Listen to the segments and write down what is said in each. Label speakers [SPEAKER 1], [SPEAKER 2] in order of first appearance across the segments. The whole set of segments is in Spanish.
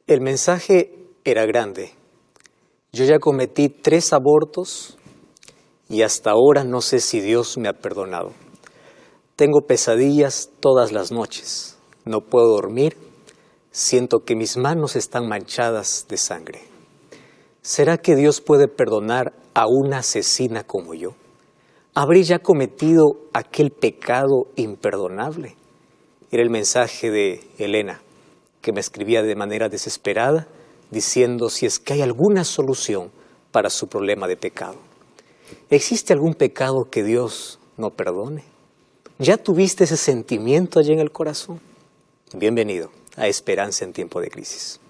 [SPEAKER 1] El mensaje era grande. Yo ya cometí 3 abortos y hasta ahora no sé si Dios me ha perdonado. Tengo pesadillas todas las noches. No puedo dormir. Siento que mis manos están manchadas de sangre. ¿Será que Dios puede perdonar a una asesina como yo? ¿Habré ya cometido aquel pecado imperdonable? Era el mensaje de Elena, que me escribía de manera desesperada, diciendo si es que hay alguna solución para su problema de pecado. ¿Existe algún pecado que Dios no perdone? ¿Ya tuviste ese sentimiento allí en el corazón? Bienvenido a Esperanza en Tiempo de Crisis.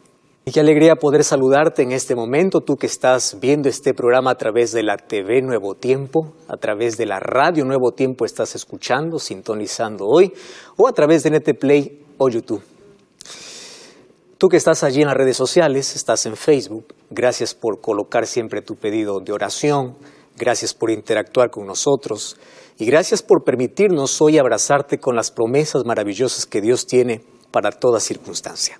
[SPEAKER 1] Y qué alegría poder saludarte en este momento, tú que estás viendo este programa a través de la TV Nuevo Tiempo, a través de la radio Nuevo Tiempo estás escuchando, sintonizando hoy, o a través de NTPlay o YouTube. Tú que estás allí en las redes sociales, estás en Facebook, gracias por colocar siempre tu pedido de oración, gracias por interactuar con nosotros y gracias por permitirnos hoy abrazarte con las promesas maravillosas que Dios tiene para toda circunstancia.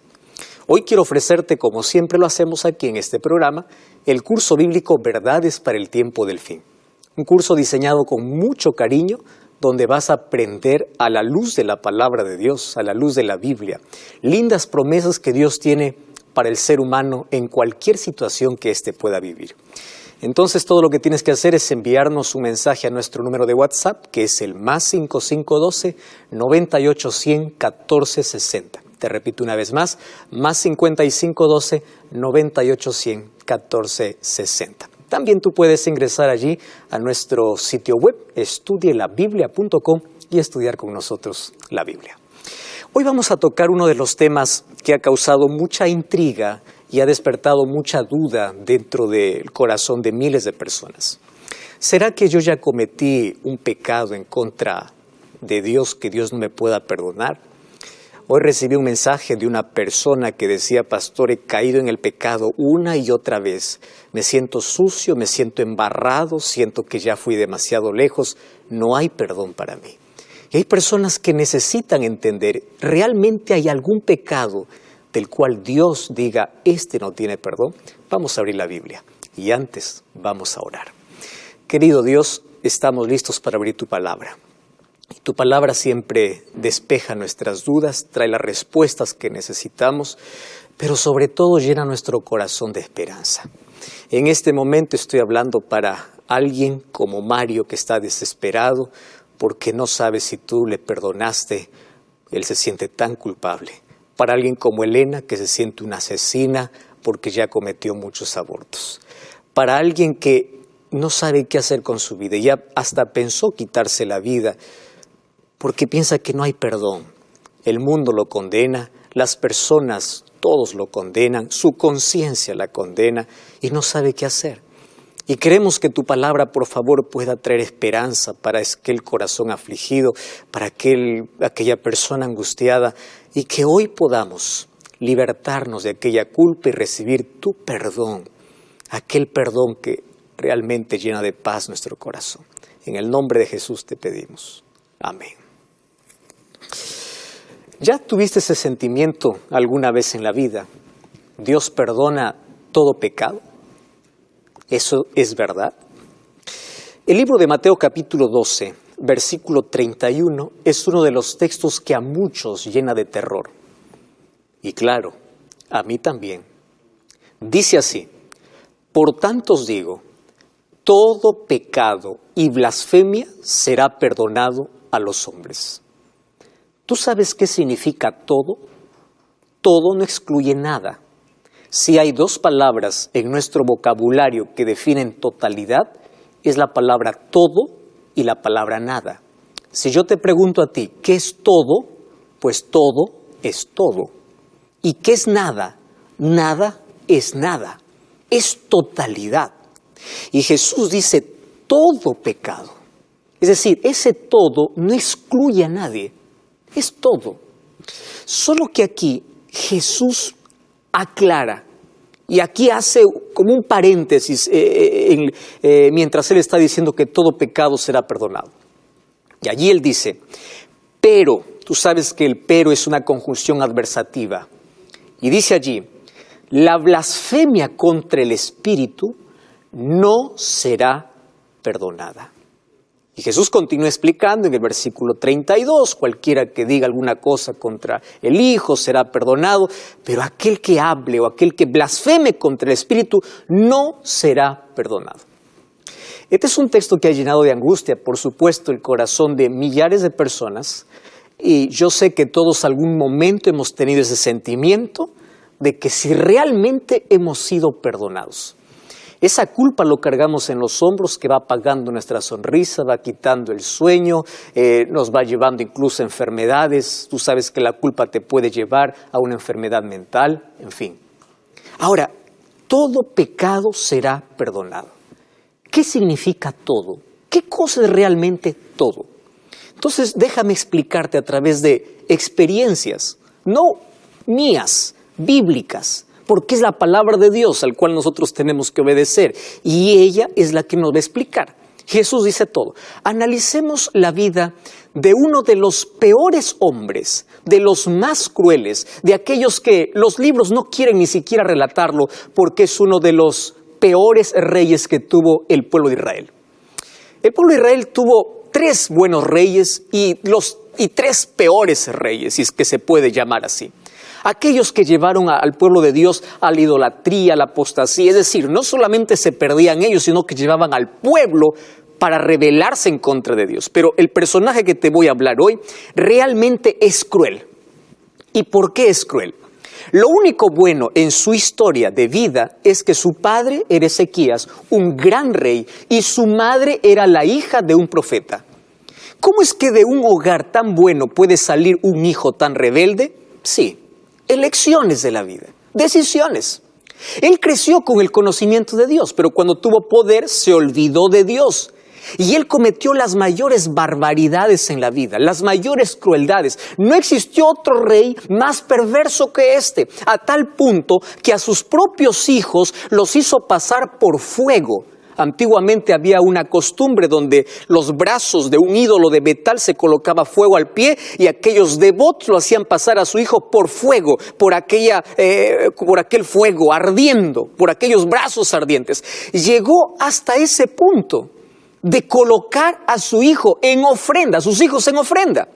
[SPEAKER 1] Hoy quiero ofrecerte, como siempre lo hacemos aquí en este programa, el curso bíblico Verdades para el Tiempo del Fin. Un curso diseñado con mucho cariño, donde vas a aprender a la luz de la palabra de Dios, a la luz de la Biblia, lindas promesas que Dios tiene para el ser humano en cualquier situación que éste pueda vivir. Entonces todo lo que tienes que hacer es enviarnos un mensaje a nuestro número de WhatsApp, que es el +5512 9810 1460. Te repito una vez más, +5512 9810 1460. También tú puedes ingresar allí a nuestro sitio web, estudielabiblia.com, y estudiar con nosotros la Biblia. Hoy vamos a tocar uno de los temas que ha causado mucha intriga y ha despertado mucha duda dentro del corazón de miles de personas. ¿Será que yo ya cometí un pecado en contra de Dios que Dios no me pueda perdonar? Hoy recibí un mensaje de una persona que decía: pastor, he caído en el pecado una y otra vez. Me siento sucio, me siento embarrado, siento que ya fui demasiado lejos, no hay perdón para mí. Y hay personas que necesitan entender, ¿realmente hay algún pecado del cual Dios diga, este no tiene perdón? Vamos a abrir la Biblia y antes vamos a orar. Querido Dios, estamos listos para abrir tu palabra. Tu palabra siempre despeja nuestras dudas, trae las respuestas que necesitamos, pero sobre todo llena nuestro corazón de esperanza. En este momento estoy hablando para alguien como Mario, que está desesperado porque no sabe si tú le perdonaste. Él se siente tan culpable. Para alguien como Elena, que se siente una asesina porque ya cometió muchos abortos. Para alguien que no sabe qué hacer con su vida, ya hasta pensó quitarse la vida, porque piensa que no hay perdón. El mundo lo condena, las personas, todos lo condenan, su conciencia la condena y no sabe qué hacer. Y queremos que tu palabra, por favor, pueda traer esperanza para aquel corazón afligido, para aquella persona angustiada, y que hoy podamos libertarnos de aquella culpa y recibir tu perdón, aquel perdón que realmente llena de paz nuestro corazón. En el nombre de Jesús te pedimos. Amén. ¿Ya tuviste ese sentimiento alguna vez en la vida? ¿Dios perdona todo pecado? ¿Eso es verdad? El libro de Mateo capítulo 12, versículo 31, es uno de los textos que a muchos llena de terror. Y claro, a mí también. Dice así: por tanto os digo, todo pecado y blasfemia será perdonado a los hombres. ¿Tú sabes qué significa todo? Todo no excluye nada. Si hay 2 palabras en nuestro vocabulario que definen totalidad, es la palabra todo y la palabra nada. Si yo te pregunto a ti, ¿qué es todo? Pues todo es todo. ¿Y qué es nada? Nada es nada. Es totalidad. Y Jesús dice todo pecado. Es decir, ese todo no excluye a nadie. Es todo. Solo que aquí Jesús aclara, y aquí hace como un paréntesis mientras Él está diciendo que todo pecado será perdonado. Y allí Él dice, pero, tú sabes que el pero es una conjunción adversativa, y dice allí, la blasfemia contra el Espíritu no será perdonada. Y Jesús continúa explicando en el versículo 32, cualquiera que diga alguna cosa contra el Hijo será perdonado, pero aquel que hable o aquel que blasfeme contra el Espíritu no será perdonado. Este es un texto que ha llenado de angustia, por supuesto, el corazón de millares de personas, y yo sé que todos algún momento hemos tenido ese sentimiento de que si realmente hemos sido perdonados. Esa culpa lo cargamos en los hombros que va apagando nuestra sonrisa, va quitando el sueño, nos va llevando incluso a enfermedades. Tú sabes que la culpa te puede llevar a una enfermedad mental, en fin. Ahora, todo pecado será perdonado. ¿Qué significa todo? ¿Qué cosa es realmente todo? Entonces, déjame explicarte a través de experiencias, no mías, bíblicas, porque es la palabra de Dios al cual nosotros tenemos que obedecer y ella es la que nos va a explicar. Jesús dice todo. Analicemos la vida de uno de los peores hombres, de los más crueles, de aquellos que los libros no quieren ni siquiera relatarlo porque es uno de los peores reyes que tuvo el pueblo de Israel. El pueblo de Israel tuvo 3 buenos reyes y 3 peores reyes, si es que se puede llamar así. Aquellos que llevaron al pueblo de Dios a la idolatría, a la apostasía, es decir, no solamente se perdían ellos, sino que llevaban al pueblo para rebelarse en contra de Dios. Pero el personaje que te voy a hablar hoy realmente es cruel. ¿Y por qué es cruel? Lo único bueno en su historia de vida es que su padre era Ezequías, un gran rey, y su madre era la hija de un profeta. ¿Cómo es que de un hogar tan bueno puede salir un hijo tan rebelde? Sí. Elecciones de la vida, decisiones. Él creció con el conocimiento de Dios, pero cuando tuvo poder se olvidó de Dios. Y él cometió las mayores barbaridades en la vida, las mayores crueldades. No existió otro rey más perverso que este, a tal punto que a sus propios hijos los hizo pasar por fuego. Antiguamente había una costumbre donde los brazos de un ídolo de metal se colocaba fuego al pie y aquellos devotos lo hacían pasar a su hijo por fuego, por aquel fuego ardiendo, por aquellos brazos ardientes. Llegó hasta ese punto de colocar a su hijo en ofrenda, a sus hijos en ofrenda.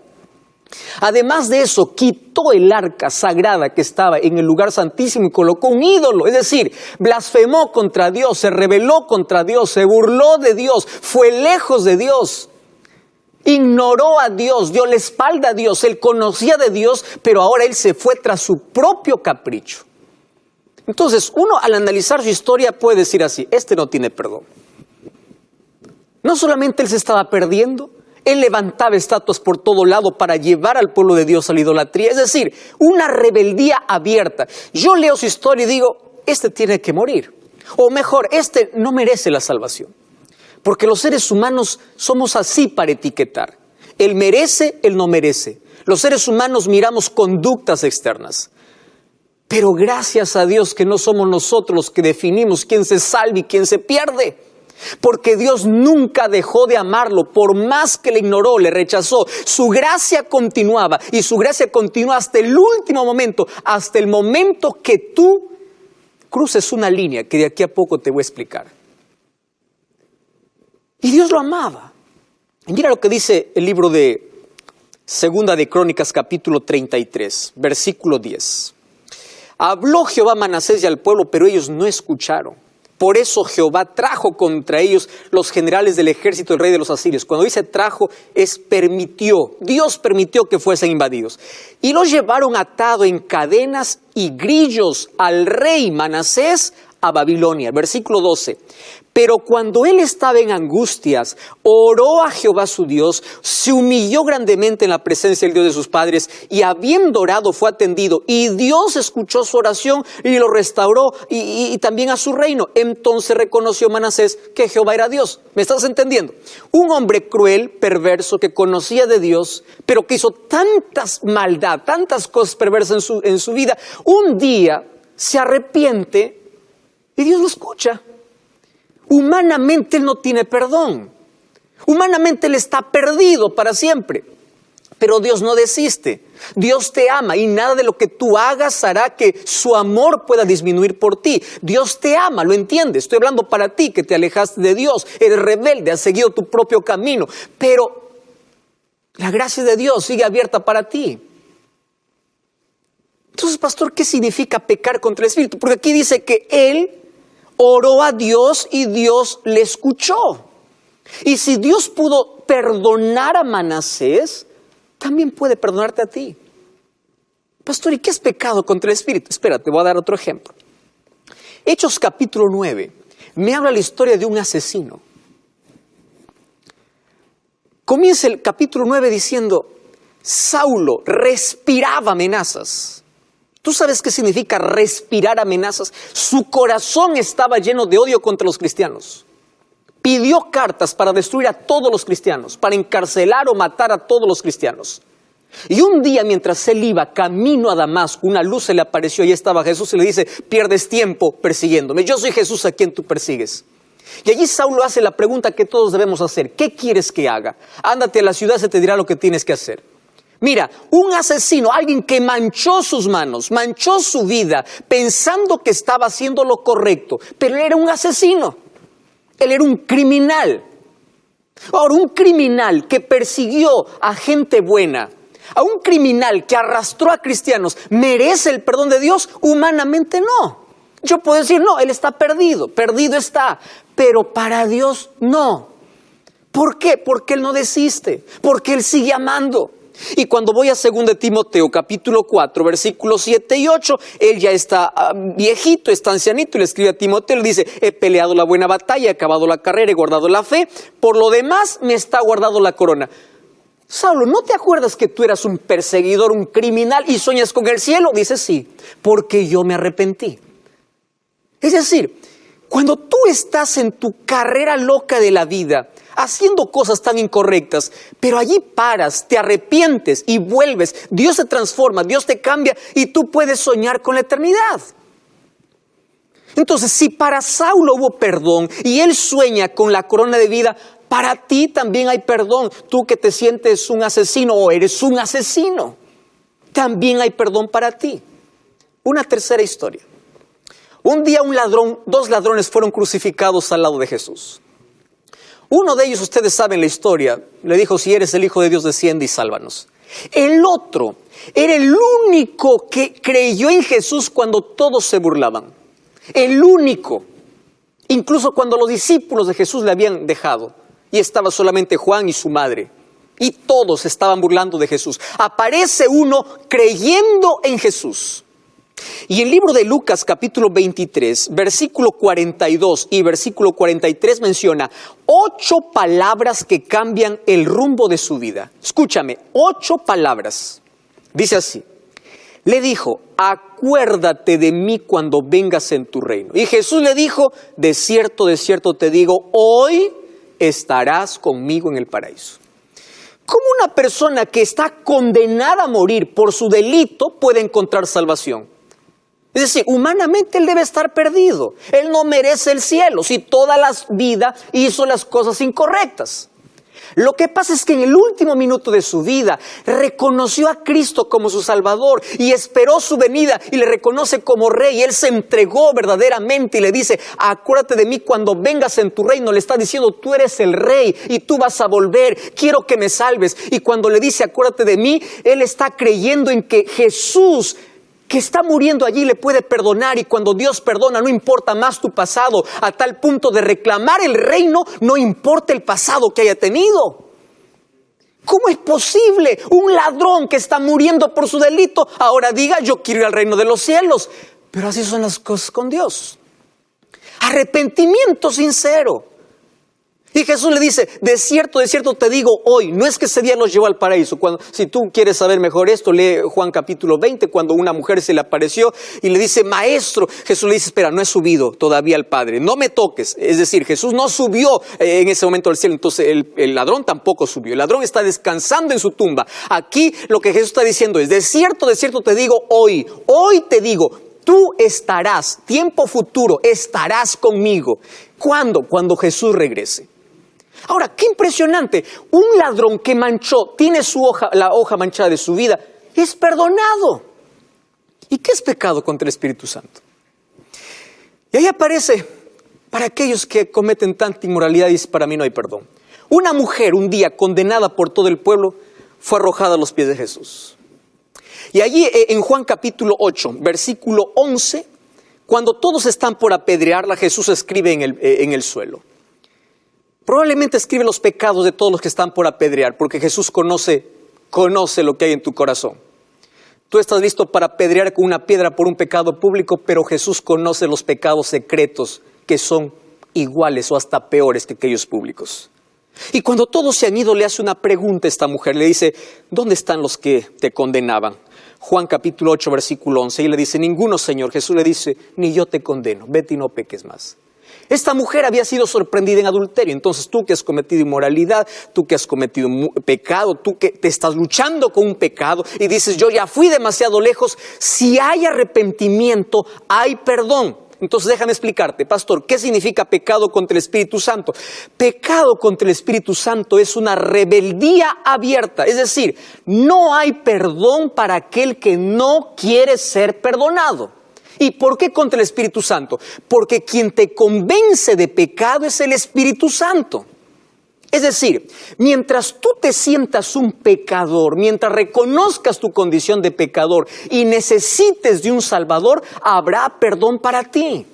[SPEAKER 1] Además de eso, quitó el arca sagrada que estaba en el lugar santísimo y colocó un ídolo, es decir, blasfemó contra Dios, se rebeló contra Dios, se burló de Dios, fue lejos de Dios, ignoró a Dios, dio la espalda a Dios, él conocía de Dios, pero ahora él se fue tras su propio capricho. Entonces, uno al analizar su historia puede decir así, este no tiene perdón. No solamente él se estaba perdiendo, él levantaba estatuas por todo lado para llevar al pueblo de Dios a la idolatría. Es decir, una rebeldía abierta. Yo leo su historia y digo, este tiene que morir. O mejor, este no merece la salvación. Porque los seres humanos somos así para etiquetar. Él merece, él no merece. Los seres humanos miramos conductas externas. Pero gracias a Dios que no somos nosotros los que definimos quién se salva y quién se pierde. Porque Dios nunca dejó de amarlo, por más que le ignoró, le rechazó. Su gracia continuaba y su gracia continúa hasta el último momento, hasta el momento que tú cruces una línea que de aquí a poco te voy a explicar. Y Dios lo amaba. Y mira lo que dice el libro de Segunda de Crónicas, capítulo 33, versículo 10. Habló Jehová a Manasés y al pueblo, pero ellos no escucharon. Por eso Jehová trajo contra ellos los generales del ejército del rey de los asirios. Cuando dice trajo, es permitió. Dios permitió que fuesen invadidos. Y los llevaron atado en cadenas y grillos al rey Manasés a Babilonia. Versículo 12. Pero cuando él estaba en angustias, oró a Jehová su Dios, se humilló grandemente en la presencia del Dios de sus padres, y habiendo orado fue atendido, y Dios escuchó su oración y lo restauró, y también a su reino. Entonces reconoció Manasés que Jehová era Dios. ¿Me estás entendiendo? Un hombre cruel, perverso, que conocía de Dios, pero que hizo tantas maldad, tantas cosas perversas en su vida, un día se arrepiente y Dios lo escucha. Humanamente él no tiene perdón. Humanamente él está perdido para siempre. Pero Dios no desiste. Dios te ama y nada de lo que tú hagas hará que su amor pueda disminuir por ti. Dios te ama, ¿lo entiendes? Estoy hablando para ti que te alejaste de Dios, eres rebelde, has seguido tu propio camino. Pero la gracia de Dios sigue abierta para ti. Entonces, pastor, ¿qué significa pecar contra el Espíritu? Porque aquí dice que él oró a Dios y Dios le escuchó. Y si Dios pudo perdonar a Manasés, también puede perdonarte a ti. Pastor, ¿y qué es pecado contra el Espíritu? Espera, te voy a dar otro ejemplo. Hechos capítulo 9, me habla la historia de un asesino. Comienza el capítulo 9 diciendo, Saulo respiraba amenazas. ¿Tú sabes qué significa respirar amenazas? Su corazón estaba lleno de odio contra los cristianos. Pidió cartas para destruir a todos los cristianos, para encarcelar o matar a todos los cristianos. Y un día, mientras él iba camino a Damasco, una luz se le apareció y estaba Jesús y le dice, pierdes tiempo persiguiéndome, yo soy Jesús a quien tú persigues. Y allí Saulo hace la pregunta que todos debemos hacer, ¿qué quieres que haga? Ándate a la ciudad, se te dirá lo que tienes que hacer. Mira, un asesino, alguien que manchó sus manos, manchó su vida, pensando que estaba haciendo lo correcto, pero él era un asesino. Él era un criminal. Ahora, un criminal que persiguió a gente buena, a un criminal que arrastró a cristianos, ¿merece el perdón de Dios? Humanamente no. Yo puedo decir, no, él está perdido, perdido está, pero para Dios no. ¿Por qué? Porque él no desiste, porque él sigue amando. Y cuando voy a 2 Timoteo capítulo 4, versículos 7 y 8, él ya está viejito, está ancianito, y le escribe a Timoteo, le dice, he peleado la buena batalla, he acabado la carrera, he guardado la fe, por lo demás me está guardado la corona. Saulo, ¿no te acuerdas que tú eras un perseguidor, un criminal y sueñas con el cielo? Dice, sí, porque yo me arrepentí. Es decir, cuando tú estás en tu carrera loca de la vida, haciendo cosas tan incorrectas, pero allí paras, te arrepientes y vuelves, Dios te transforma, Dios te cambia y tú puedes soñar con la eternidad. Entonces, si para Saulo hubo perdón y él sueña con la corona de vida, para ti también hay perdón. Tú que te sientes un asesino o eres un asesino, también hay perdón para ti. Una tercera historia. Un día dos ladrones fueron crucificados al lado de Jesús. Uno de ellos, ustedes saben la historia, le dijo, si eres el Hijo de Dios, desciende y sálvanos. El otro era el único que creyó en Jesús cuando todos se burlaban. El único, incluso cuando los discípulos de Jesús le habían dejado y estaba solamente Juan y su madre. Y todos estaban burlando de Jesús. Aparece uno creyendo en Jesús. Y el libro de Lucas capítulo 23, versículo 42 y versículo 43 menciona 8 palabras que cambian el rumbo de su vida. Escúchame, 8 palabras. Dice así, le dijo, acuérdate de mí cuando vengas en tu reino. Y Jesús le dijo, de cierto te digo, hoy estarás conmigo en el paraíso. ¿Cómo una persona que está condenada a morir por su delito puede encontrar salvación? Es decir, humanamente él debe estar perdido. Él no merece el cielo si toda la vida hizo las cosas incorrectas. Lo que pasa es que en el último minuto de su vida reconoció a Cristo como su Salvador y esperó su venida y le reconoce como Rey. Él se entregó verdaderamente y le dice, acuérdate de mí cuando vengas en tu reino. Le está diciendo, tú eres el Rey y tú vas a volver, quiero que me salves. Y cuando le dice, acuérdate de mí, él está creyendo en que Jesús, que está muriendo allí, le puede perdonar. Y cuando Dios perdona, no importa más tu pasado, a tal punto de reclamar el reino, no importa el pasado que haya tenido. ¿Cómo es posible un ladrón que está muriendo por su delito ahora diga, yo quiero ir al reino de los cielos? Pero así son las cosas con Dios. Arrepentimiento sincero. Y Jesús le dice, de cierto te digo hoy, no es que ese día los llevó al paraíso. Si tú quieres saber mejor esto, lee Juan capítulo 20, cuando una mujer se le apareció y le dice, maestro. Jesús le dice, espera, no he subido todavía al Padre, no me toques. Es decir, Jesús no subió en ese momento al cielo, entonces el ladrón tampoco subió. El ladrón está descansando en su tumba. Aquí lo que Jesús está diciendo es, de cierto te digo hoy te digo, tú estarás, tiempo futuro, estarás conmigo. ¿Cuándo? Cuando Jesús regrese. Ahora, qué impresionante. Un ladrón que manchó, tiene la hoja manchada de su vida, es perdonado. ¿Y qué es pecado contra el Espíritu Santo? Y ahí aparece, para aquellos que cometen tanta inmoralidad, dice, para mí no hay perdón. Una mujer un día condenada por todo el pueblo fue arrojada a los pies de Jesús. Y allí en Juan capítulo 8, versículo 11, cuando todos están por apedrearla, Jesús escribe en el suelo. Probablemente escribe los pecados de todos los que están por apedrear, porque Jesús conoce lo que hay en tu corazón. Tú estás listo para apedrear con una piedra por un pecado público, pero Jesús conoce los pecados secretos que son iguales o hasta peores que aquellos públicos. Y cuando todos se han ido, le hace una pregunta a esta mujer. Le dice, ¿dónde están los que te condenaban? Juan capítulo 8, versículo 11. Y le dice, ninguno, Señor. Jesús le dice, ni yo te condeno. Vete y no peques más. Esta mujer había sido sorprendida en adulterio. Entonces tú que has cometido inmoralidad, tú que has cometido pecado, tú que te estás luchando con un pecado y dices, yo ya fui demasiado lejos. Si hay arrepentimiento, hay perdón. Entonces déjame explicarte, pastor, ¿qué significa pecado contra el Espíritu Santo? Pecado contra el Espíritu Santo es una rebeldía abierta. Es decir, no hay perdón para aquel que no quiere ser perdonado. ¿Y por qué contra el Espíritu Santo? Porque quien te convence de pecado es el Espíritu Santo. Es decir, mientras tú te sientas un pecador, mientras reconozcas tu condición de pecador y necesites de un Salvador, habrá perdón para ti.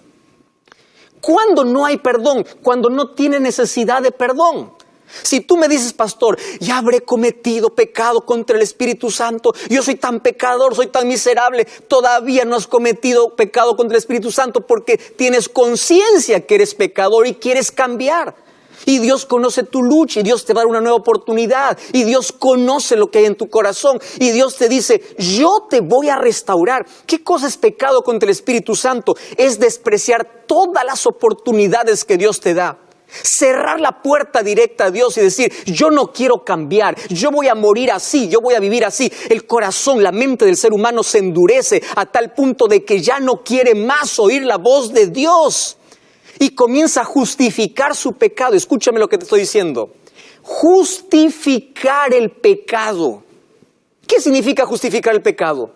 [SPEAKER 1] ¿Cuándo no hay perdón? Cuando no tiene necesidad de perdón. Si tú me dices, pastor, ya habré cometido pecado contra el Espíritu Santo, yo soy tan pecador, soy tan miserable, todavía no has cometido pecado contra el Espíritu Santo porque tienes conciencia que eres pecador y quieres cambiar. Y Dios conoce tu lucha y Dios te va a dar una nueva oportunidad y Dios conoce lo que hay en tu corazón y Dios te dice, yo te voy a restaurar. ¿Qué cosa es pecado contra el Espíritu Santo? Es despreciar todas las oportunidades que Dios te da. Cerrar la puerta directa a Dios y decir, yo no quiero cambiar, yo voy a morir así, yo voy a vivir así. El corazón, la mente del ser humano se endurece a tal punto de que ya no quiere más oír la voz de Dios. Y comienza a justificar su pecado. Escúchame lo que te estoy diciendo. Justificar el pecado. ¿Qué significa justificar el pecado?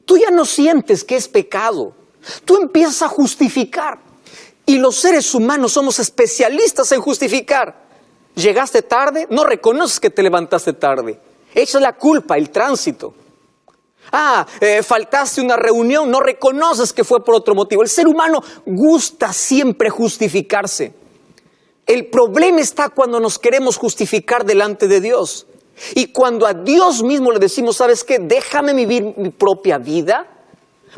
[SPEAKER 1] Tú ya no sientes que es pecado. Tú empiezas a justificar. Y los seres humanos somos especialistas en justificar. Llegaste tarde, no reconoces que te levantaste tarde. Echas la culpa, el tránsito. Faltaste una reunión, no reconoces que fue por otro motivo. El ser humano gusta siempre justificarse. El problema está cuando nos queremos justificar delante de Dios. Y cuando a Dios mismo le decimos, ¿sabes qué? Déjame vivir mi propia vida,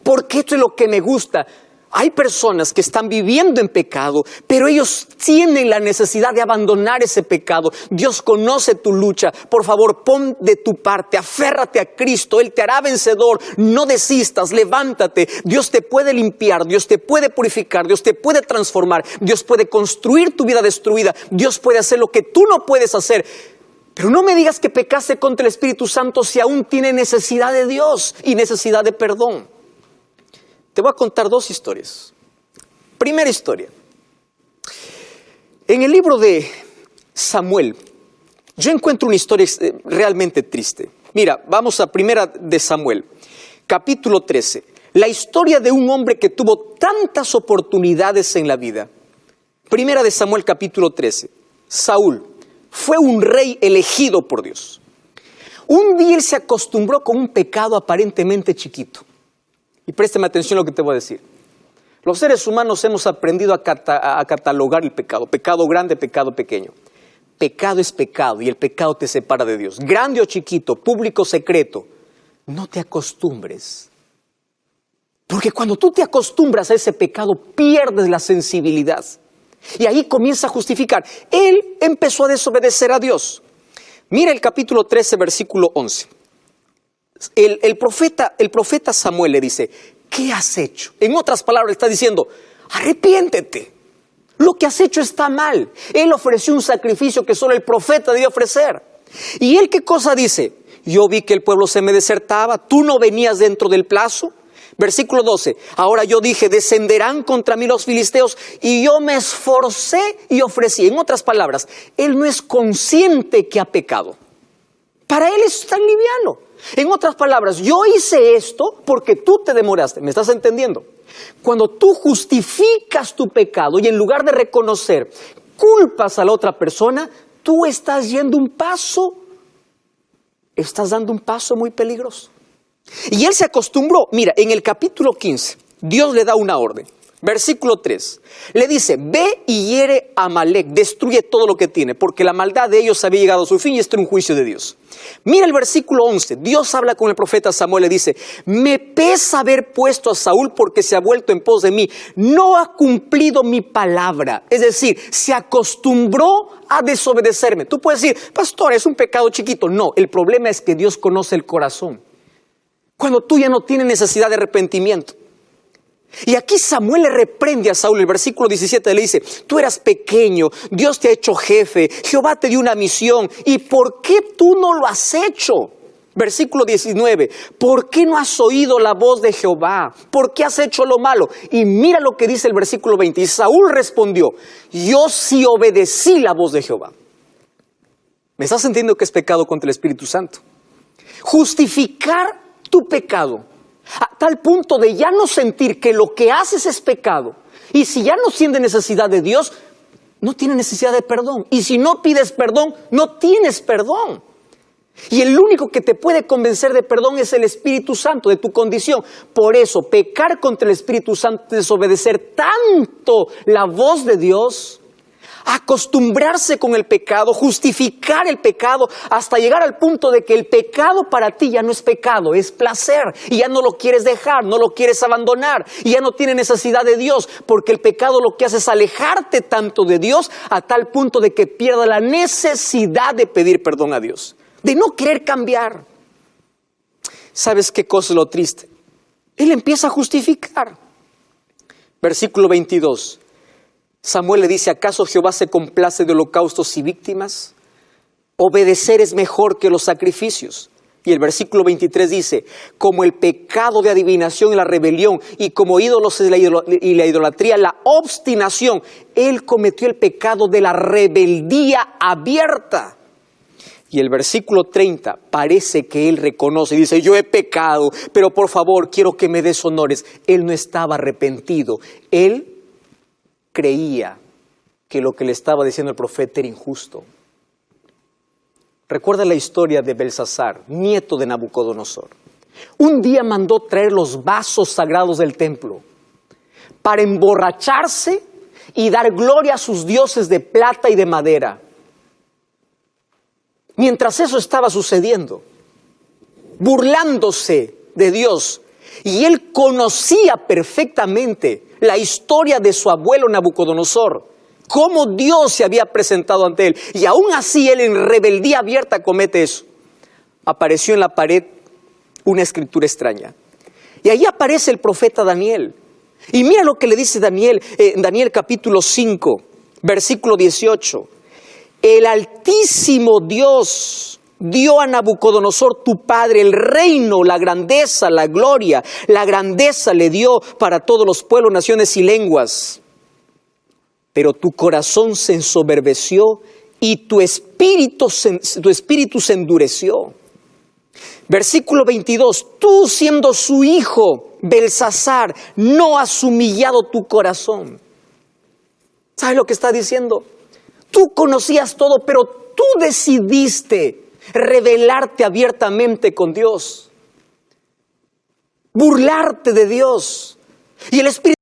[SPEAKER 1] porque esto es lo que me gusta. Hay personas que están viviendo en pecado, pero ellos tienen la necesidad de abandonar ese pecado. Dios conoce tu lucha. Por favor, pon de tu parte, aférrate a Cristo. Él te hará vencedor. No desistas, levántate. Dios te puede limpiar, Dios te puede purificar, Dios te puede transformar. Dios puede construir tu vida destruida. Dios puede hacer lo que tú no puedes hacer. Pero no me digas que pecaste contra el Espíritu Santo si aún tiene necesidad de Dios y necesidad de perdón. Te voy a contar dos historias. Primera historia. En el libro de Samuel, yo encuentro una historia realmente triste. Mira, vamos a Primera de Samuel, capítulo 13. La historia de un hombre que tuvo tantas oportunidades en la vida. Primera de Samuel, capítulo 13. Saúl fue un rey elegido por Dios. Un día él se acostumbró con un pecado aparentemente chiquito. Y préstame atención a lo que te voy a decir. Los seres humanos hemos aprendido a catalogar el pecado. Pecado grande, pecado pequeño. Pecado es pecado y el pecado te separa de Dios. Grande o chiquito, público o secreto. No te acostumbres. Porque cuando tú te acostumbras a ese pecado, pierdes la sensibilidad. Y ahí comienza a justificar. Él empezó a desobedecer a Dios. Mira el capítulo 13, versículo 11. El profeta Samuel le dice, ¿qué has hecho? En otras palabras, le está diciendo, arrepiéntete. Lo que has hecho está mal. Él ofreció un sacrificio que solo el profeta debía ofrecer. ¿Y él qué cosa dice? Yo vi que el pueblo se me desertaba, tú no venías dentro del plazo. Versículo 12, ahora yo dije, descenderán contra mí los filisteos y yo me esforcé y ofrecí. En otras palabras, él no es consciente que ha pecado. Para él es tan liviano. En otras palabras, yo hice esto porque tú te demoraste. ¿Me estás entendiendo? Cuando tú justificas tu pecado y en lugar de reconocer, culpas a la otra persona, tú estás dando un paso muy peligroso. Y él se acostumbró. Mira, en el capítulo 15, Dios le da una orden. Versículo 3, le dice, ve y hiere a Amalec, destruye todo lo que tiene, porque la maldad de ellos había llegado a su fin y este era un juicio de Dios. Mira el versículo 11, Dios habla con el profeta Samuel, le dice, me pesa haber puesto a Saúl porque se ha vuelto en pos de mí, no ha cumplido mi palabra, es decir, se acostumbró a desobedecerme. Tú puedes decir, pastor, es un pecado chiquito. No, el problema es que Dios conoce el corazón. Cuando tú ya no tienes necesidad de arrepentimiento. Y aquí Samuel le reprende a Saúl. El versículo 17 le dice, tú eras pequeño, Dios te ha hecho jefe, Jehová te dio una misión. ¿Y por qué tú no lo has hecho? Versículo 19, ¿por qué no has oído la voz de Jehová? ¿Por qué has hecho lo malo? Y mira lo que dice el versículo 20. Y Saúl respondió, yo sí obedecí la voz de Jehová. ¿Me estás entendiendo que es pecado contra el Espíritu Santo? Justificar tu pecado a tal punto de ya no sentir que lo que haces es pecado. Y si ya no sientes necesidad de Dios, no tienes necesidad de perdón. Y si no pides perdón, no tienes perdón. Y el único que te puede convencer de perdón es el Espíritu Santo, de tu condición. Por eso, pecar contra el Espíritu Santo es desobedecer tanto la voz de Dios, acostumbrarse con el pecado, justificar el pecado, hasta llegar al punto de que el pecado para ti ya no es pecado, es placer. Y ya no lo quieres dejar, no lo quieres abandonar. Y ya no tienes necesidad de Dios, porque el pecado lo que hace es alejarte tanto de Dios a tal punto de que pierda la necesidad de pedir perdón a Dios, de no querer cambiar. ¿Sabes qué cosa es lo triste? Él empieza a justificar. Versículo 22. Samuel le dice, ¿acaso Jehová se complace de holocaustos y víctimas? Obedecer es mejor que los sacrificios. Y el versículo 23 dice, como el pecado de adivinación y la rebelión, y como ídolos y la idolatría, la obstinación, él cometió el pecado de la rebeldía abierta. Y el versículo 30 parece que él reconoce y dice, yo he pecado, pero por favor quiero que me des honores. Él no estaba arrepentido, él creía que lo que le estaba diciendo el profeta era injusto. Recuerda la historia de Belsasar, nieto de Nabucodonosor. Un día mandó traer los vasos sagrados del templo para emborracharse y dar gloria a sus dioses de plata y de madera. Mientras eso estaba sucediendo, burlándose de Dios, y él conocía perfectamente la historia de su abuelo Nabucodonosor, cómo Dios se había presentado ante él, y aún así él en rebeldía abierta comete eso. Apareció en la pared una escritura extraña, y ahí aparece el profeta Daniel, y mira lo que le dice Daniel, en Daniel capítulo 5, versículo 18, el Altísimo Dios dio a Nabucodonosor tu padre el reino, la grandeza, la gloria, la grandeza le dio para todos los pueblos, naciones y lenguas. Pero tu corazón se ensoberbeció y tu espíritu se endureció. Versículo 22, tú siendo su hijo, Belsasar, no has humillado tu corazón. ¿Sabes lo que está diciendo? Tú conocías todo, pero tú decidiste rebelarte abiertamente con Dios, burlarte de Dios. Y el Espíritu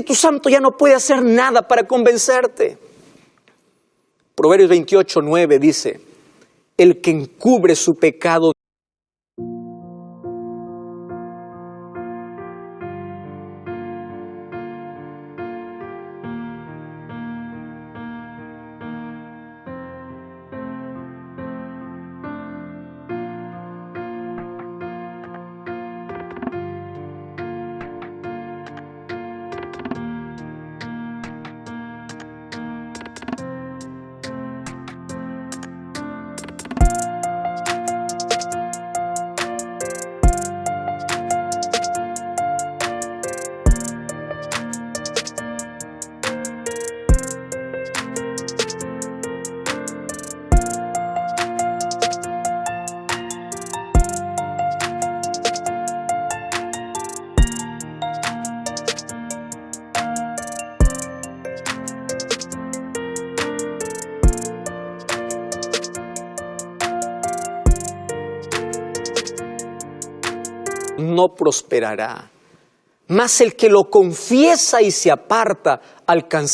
[SPEAKER 1] Espíritu Santo ya no puede hacer nada para convencerte. Proverbios 28:9 dice, el que encubre su pecado no prosperará, mas el que lo confiesa y se aparta alcanzará